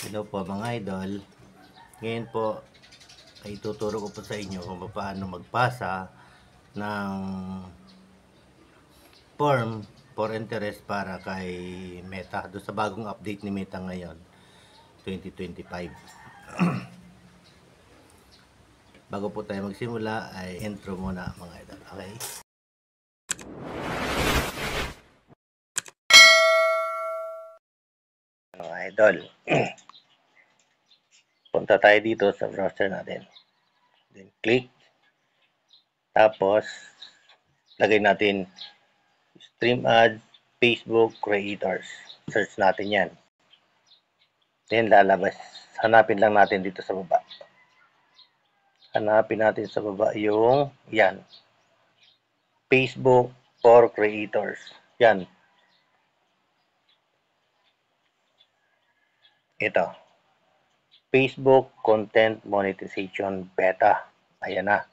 Hello po mga idol. Ngayon po ay tuturo ko po sa inyo kung paano magpasa ng form for interest para kay Meta doon sa bagong update ni Meta ngayon 2025. Bago po tayo magsimula ay intro muna mga idol. Okay? Mga idol. Punta tayo dito sa browser natin. Then click. Tapos lagay natin Stream Ads, Facebook Creators. Search natin yan. Then lalabas. Hanapin lang natin dito sa baba. Hanapin natin sa baba yung yan. Facebook for Creators. Yan. Ito. Facebook Content Monetization Beta. Ayan na.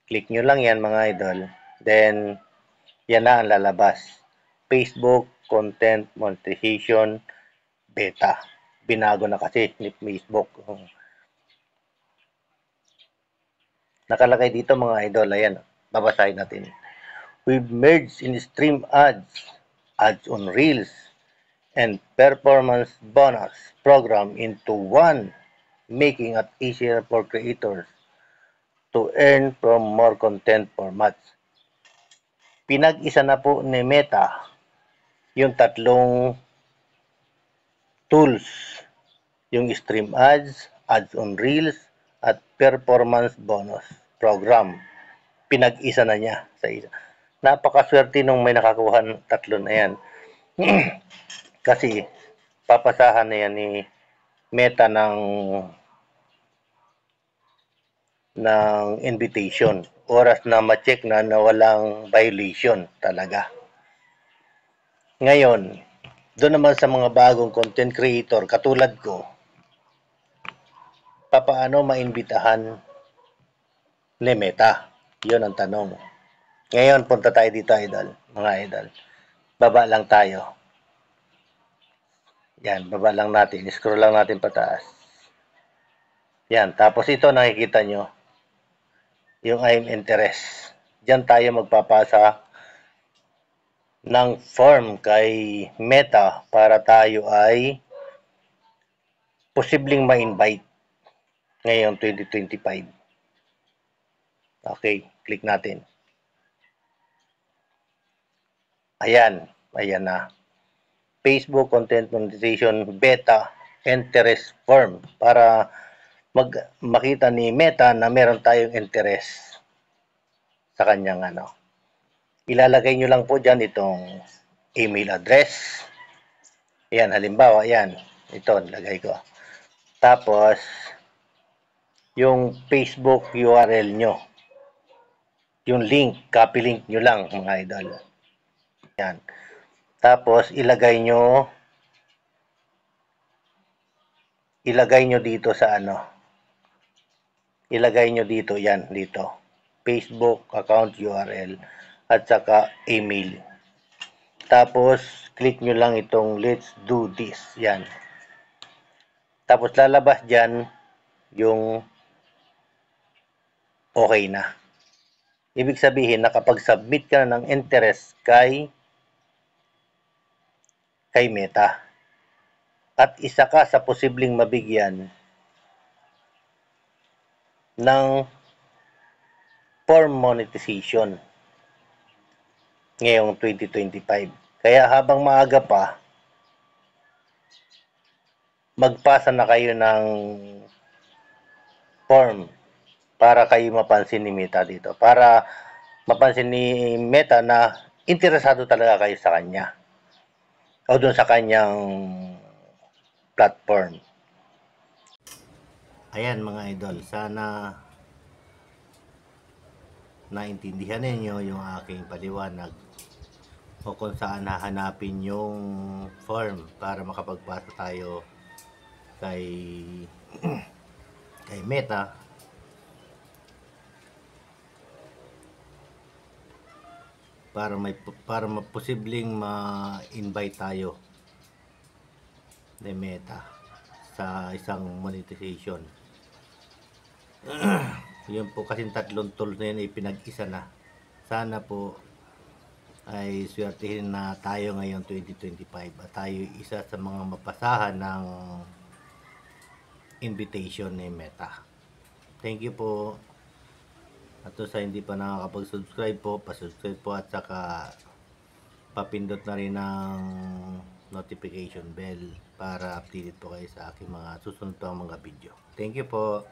Click nyo lang yan mga idol. Then, yan na ang lalabas. Facebook Content Monetization Beta. Binago na kasi ni Facebook. Nakalagay dito mga idol. Ayan. Babasahin natin. We've merged in stream ads, ads on Reels, and performance bonus program into one, making it easier for creators to earn from more content formats. Pinag-isa na po ni Meta yung tatlong tools, yung stream ads, ads on Reels, at performance bonus program. Pinag-isa na niya sa isa. Napakaswerte nung may nakakuha ng tatlo na yan. Kasi papasahan na yan ni Meta ng invitation. Oras na ma-check na walang violation talaga. Ngayon, doon naman sa mga bagong content creator katulad ko, papaano maimbitahan ni Meta? Yun ang tanong. Ngayon, punta tayo dito, idol. Mga idol. Baba lang tayo. Yan, baba lang natin. Scroll lang natin pataas. Yan, tapos ito nakikita nyo, yung I'm interest. Diyan tayo magpapasa ng form kay Meta para tayo ay posibleng ma-invite ngayong 2025. Okay, click natin. Ayan, ayan na. Facebook Content Monetization Beta Interest Form para makita ni Meta na meron tayong interest sa kanyang ano. Ilalagay nyo lang po dyan itong email address. Ayan, halimbawa, ayan. Ito, nilagay ko. Tapos, yung Facebook URL nyo. Yung link, copy link nyo lang, mga idol. Ayan. Tapos, ilagay nyo dito sa ano. Ilagay nyo dito, yan, dito. Facebook account URL at saka email. Tapos, click nyo lang itong let's do this. Yan. Tapos, lalabas dyan yung okay na. Ibig sabihin, nakapag-submit ka na ng interest kay Meta. At isa ka sa posibleng mabigyan ng form monetization ngayong 2025. Kaya habang maaga pa, magpasa na kayo ng form para kayo mapansin ni Meta dito. Para mapansin ni Meta na interesado talaga kayo sa kanya o doon sa kanyang platform. Ayan mga idol, sana naintindihan ninyo yung aking paliwanag o kung saan hahanapin yung form para makapagpasa tayo kay Meta para posibleng ma-invite tayo ni Meta sa isang monetization. Yun po kasing tatlong tools na yun ay pinag-isa na. Sana po ay swertihin na tayo ngayong 2025 at tayo isa sa mga mapasahan ng invitation ni Meta. Thank you po. At sa hindi pa nakakapag-subscribe po, pa-subscribe po at saka papindot na rin ng notification bell para updated po kayo sa aking mga susunod pang mga video. Thank you po.